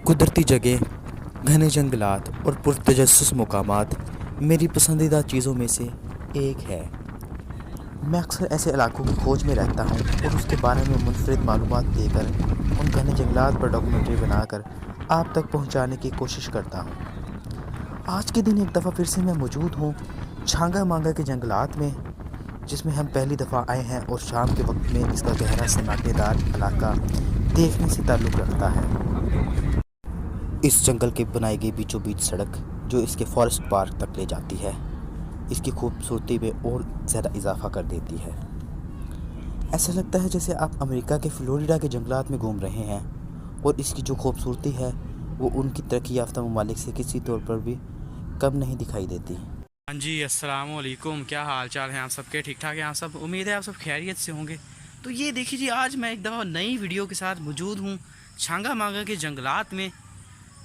कुदरती जगह, घने जंगलात और पुरतजस्सुस मकामात मेरी पसंदीदा चीज़ों में से एक है। मैं अक्सर ऐसे इलाकों की खोज में रहता हूँ और उसके बारे में मुनफरिद मालूमात देकर उन घने जंगलात पर डॉक्यूमेंट्री बनाकर आप तक पहुँचाने की कोशिश करता हूँ। आज के दिन एक दफ़ा फिर से मैं मौजूद हूँ छांगा मांगा के जंगलात में, जिसमें हम पहली दफ़ा आए हैं और शाम के वक्त में इसका गहरा सन्नाटेदार इलाका देखने से ताल्लुक़ रखता है। इस जंगल के बनाई गई बीचों बीच सड़क जो इसके फॉरेस्ट पार्क तक ले जाती है, इसकी खूबसूरती में और ज़्यादा इजाफा कर देती है। ऐसा लगता है जैसे आप अमेरिका के फ्लोरिडा के जंगलात में घूम रहे हैं और इसकी जो खूबसूरती है वो उनकी तरक्की याफ्ता ममालिक से किसी तौर पर भी कम नहीं दिखाई देती। हाँ जी, अस्सलाम वालेकुम। क्या हाल चाल है आप सबके? ठीक ठाक हैं आप सब? उम्मीद है आप सब खैरियत से होंगे। तो ये देखिए जी, आज मैं एक दफ़ा नई वीडियो के साथ मौजूद हूँ छांगा मांगा के जंगलात में।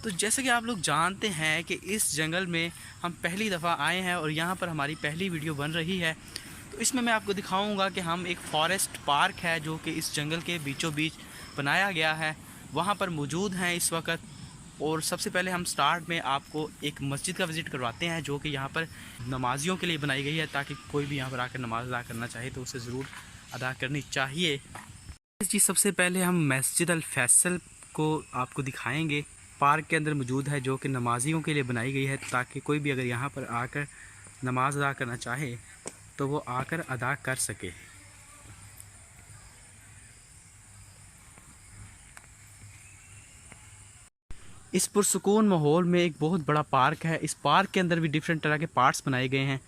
तो जैसे कि आप लोग जानते हैं कि इस जंगल में हम पहली दफ़ा आए हैं और यहाँ पर हमारी पहली वीडियो बन रही है। तो इसमें मैं आपको दिखाऊंगा कि हम एक फॉरेस्ट पार्क है जो कि इस जंगल के बीचों बीच बनाया गया है, वहाँ पर मौजूद हैं इस वक्त। और सबसे पहले हम स्टार्ट में आपको एक मस्जिद का विज़िट करवाते हैं जो कि यहाँ पर नमाजियों के लिए बनाई गई है, ताकि कोई भी यहाँ पर आकर नमाज़ अदा करना चाहे तो उसे ज़रूर अदा करनी चाहिए जी। सबसे पहले हम मस्जिद अल फैसल को आपको दिखाएंगे। पार्क के अंदर मौजूद है जो कि नमाजियों के लिए बनाई गई है, ताकि कोई भी अगर यहाँ पर आकर नमाज अदा करना चाहे तो वो आकर अदा कर सके। इस पुरसुकून माहौल में एक बहुत बड़ा पार्क है। इस पार्क के अंदर भी डिफरेंट तरह के पार्ट्स बनाए गए हैं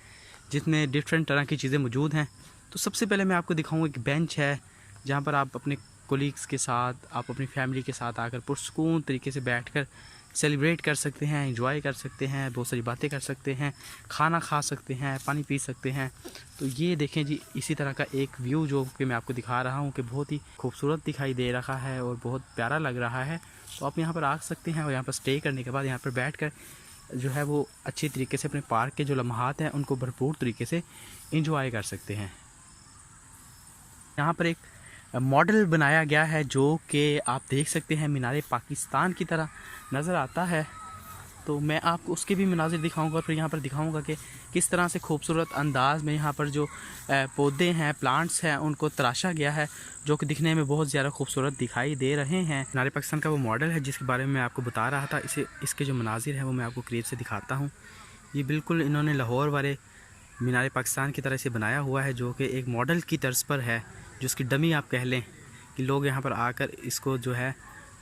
जिसमें डिफरेंट तरह की चीज़ें मौजूद हैं। तो सबसे पहले मैं आपको दिखाऊंगा एक बेंच है जहाँ पर आप अपने कोलीग्स के साथ, आप अपनी फैमिली के साथ आकर पुरसुकून तरीके से बैठकर सेलिब्रेट कर सकते हैं, एंजॉय कर सकते हैं, बहुत सारी बातें कर सकते हैं, खाना खा सकते हैं, पानी पी सकते हैं। तो ये देखें जी, इसी तरह का एक व्यू जो कि मैं आपको दिखा रहा हूँ कि बहुत ही खूबसूरत दिखाई दे रहा है और बहुत प्यारा लग रहा है। तो आप यहाँ पर आ सकते हैं और यहाँ पर स्टे करने के बाद यहाँ पर बैठकर जो है वो अच्छी तरीके से अपने पार्क के जो लम्हात हैं उनको भरपूर तरीके से एंजॉय कर सकते हैं। यहाँ पर एक मॉडल बनाया गया है जो कि आप देख सकते हैं मीनार पाकिस्तान की तरह नज़र आता है। तो मैं आपको उसके भी मनाजिर दिखाऊंगा और फिर यहाँ पर दिखाऊंगा कि किस तरह से खूबसूरत अंदाज में यहाँ पर जो पौधे हैं, प्लांट्स हैं, उनको तराशा गया है जो कि दिखने में बहुत ज़्यादा खूबसूरत दिखाई दे रहे हैं। मीनार पाकिस्तान का वो मॉडल है जिसके बारे में मैं आपको बता रहा था। इसके जो मनाजिर हैं वो मैं आपको करीब से दिखाता हूँ। ये बिल्कुल इन्होंने लाहौर वाले मीनार पाकिस्तान की तरह से बनाया हुआ है जो कि एक मॉडल की तर्ज पर है, जिसकी डमी आप कह लें कि लोग यहाँ पर आकर इसको जो है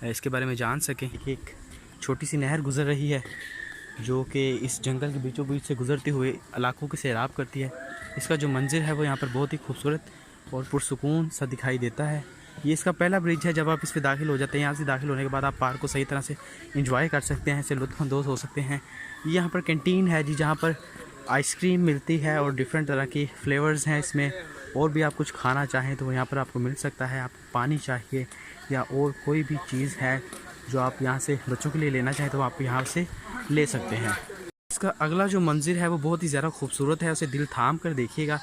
इसके बारे में जान सकें। एक छोटी सी नहर गुज़र रही है जो कि इस जंगल के बीचों बीच से गुज़रते हुए इलाकों की सैराब करती है। इसका जो मंज़िर है वो यहाँ पर बहुत ही खूबसूरत और पुरसुकून सा दिखाई देता है। ये इसका पहला ब्रिज है। जब आप इस पर दाखिल हो जाते हैं, यहाँ से दाखिल होने के बाद आप पार्क को सही तरह से इंजॉय कर सकते हैं, इससे लुत्फ़अंदोज़ हो सकते हैं। यहाँ पर कैंटीन है जी, जहाँ पर आइसक्रीम मिलती है और डिफरेंट तरह की फ्लेवर्स हैं इसमें। और भी आप कुछ खाना चाहें तो यहाँ पर आपको मिल सकता है। आप पानी चाहिए या और कोई भी चीज़ है जो आप यहाँ से बच्चों के लिए लेना चाहें तो आप यहाँ से ले सकते हैं। इसका अगला जो मंज़िर है वो बहुत ही ज़्यादा खूबसूरत है, उसे दिल थाम कर देखिएगा।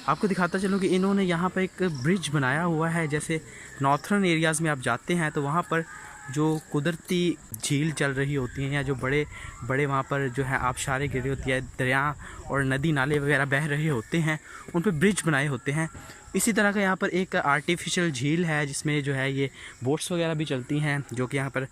आपको दिखाता चलूँ कि इन्होंने यहाँ पर एक ब्रिज बनाया हुआ है। जैसे नॉर्थर्न एरियाज़ में आप जाते हैं तो वहाँ पर जो कुदरती झील चल रही होती हैं या जो बड़े बड़े वहाँ पर जो है आबशारें गिरी होती है, दरिया और नदी नाले वगैरह बह रहे होते हैं, उन पर ब्रिज बनाए होते हैं। इसी तरह का यहाँ पर एक आर्टिफिशियल झील है जिसमें जो है ये बोट्स वगैरह भी चलती हैं, जो कि यहाँ पर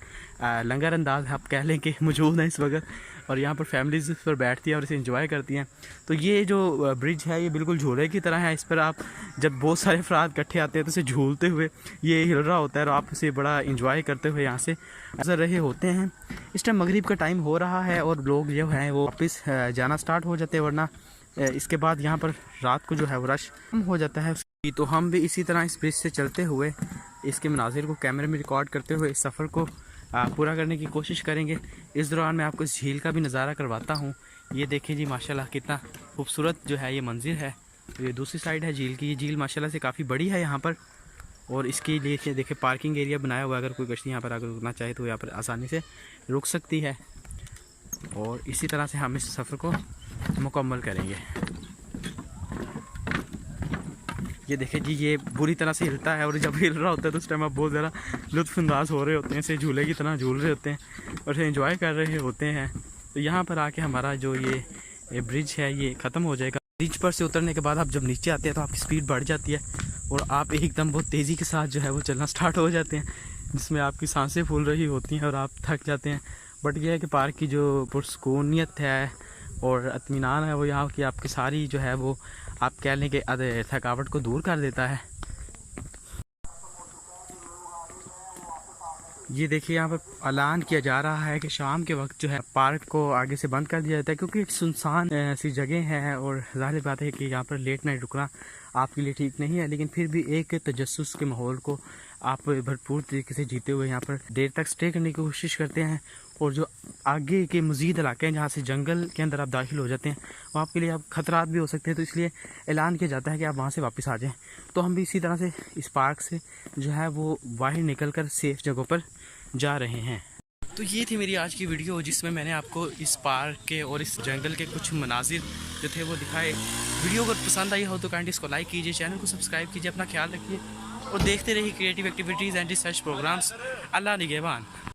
लंगर अंदाज आप कह लें कि मौजूद हैं इस वक्त। और यहाँ पर फैमिलीज़ पर बैठती हैं और इसे एंजॉय करती हैं। तो ये जो ब्रिज है ये बिल्कुल झूले की तरह है। इस पर आप जब बहुत सारे अफराद इकट्ठे आते हैं तो इसे झूलते हुए ये हिल रहा होता है और आप इसे बड़ा एंजॉय करते हुए यहाँ से गुजर रहे होते हैं। इस टाइम मगरिब का टाइम हो रहा है और लोग जो हैं वो वापस जाना स्टार्ट हो जाते हैं, वरना इसके बाद यहाँ पर रात को जो है वो रश कम हो जाता है। तो हम भी इसी तरह इस ब्रिज से चलते हुए इसके मनाजिर को कैमरे में रिकॉर्ड करते हुए इस सफ़र को पूरा करने की कोशिश करेंगे। इस दौरान मैं आपको इस झील का भी नज़ारा करवाता हूँ। ये देखिए जी, माशाल्लाह कितना खूबसूरत जो है ये मंज़िर है। तो ये दूसरी साइड है झील की। ये झील माशाल्लाह से काफ़ी बड़ी है यहाँ पर और इसके लिए देखिए पार्किंग एरिया बनाया हुआ है। अगर कोई कश्ती यहाँ पर अगर रुकना चाहे तो यहाँ पर आसानी से रुक सकती है। और इसी तरह से हम इस सफ़र को मुकम्मल करेंगे। ये देखिए जी, ये बुरी तरह से हिलता है और जब हिल रहा होता है तो उस टाइम आप बहुत ज़्यादा लुत्फ़अंदाज़ हो रहे होते हैं, इसे झूले की तरह झूल रहे होते हैं और इसे एंजॉय कर रहे होते हैं। तो यहाँ पर आके हमारा जो ये ब्रिज है ये ख़त्म हो जाएगा। ब्रिज पर से उतरने के बाद आप जब नीचे आते हैं तो आपकी स्पीड बढ़ जाती है और आप एकदम बहुत तेज़ी के साथ जो है वो चलना स्टार्ट हो जाते हैं, जिसमें आपकी सांसें फूल रही होती हैं और आप थक जाते हैं। बट यह है कि पार्क की जो पुरसकूनियत है और इत्मीनान है वो यहाँ की आपकी सारी जो है वो आप कह लें कि थकावट को दूर कर देता है। ये देखिए यहाँ पर ऐलान किया जा रहा है कि शाम के वक्त जो है पार्क को आगे से बंद कर दिया जाता है, क्योंकि एक सुनसान सी जगह है और जाहिर बात है कि यहाँ पर लेट नाइट रुकना आपके लिए ठीक नहीं है। लेकिन फिर भी एक तजस्सुस के माहौल को आप भरपूर तरीके से जीते हुए यहाँ पर देर तक स्टे करने की कोशिश करते हैं। और जो आगे के मज़ीद इलाके हैं जहाँ से जंगल के अंदर आप दाखिल हो जाते हैं वहाँ आपके लिए आप खतरात भी हो सकते हैं, तो इसलिए ऐलान किया जाता है कि आप वहाँ से वापस आ जाएं। तो हम भी इसी तरह से इस पार्क से जो है वो बाहर निकल कर सेफ़ जगहों पर जा रहे हैं। तो ये थी मेरी आज की वीडियो, जिसमें मैंने आपको इस पार्क के और इस जंगल के कुछ मनाजिर जो थे वो दिखाए। वीडियो अगर पसंद आई हो तो काइंडली इसको लाइक कीजिए, चैनल को सब्सक्राइब कीजिए, अपना ख्याल रखिए और देखते रहिए creative activities and research programmes. Allah निगहबान।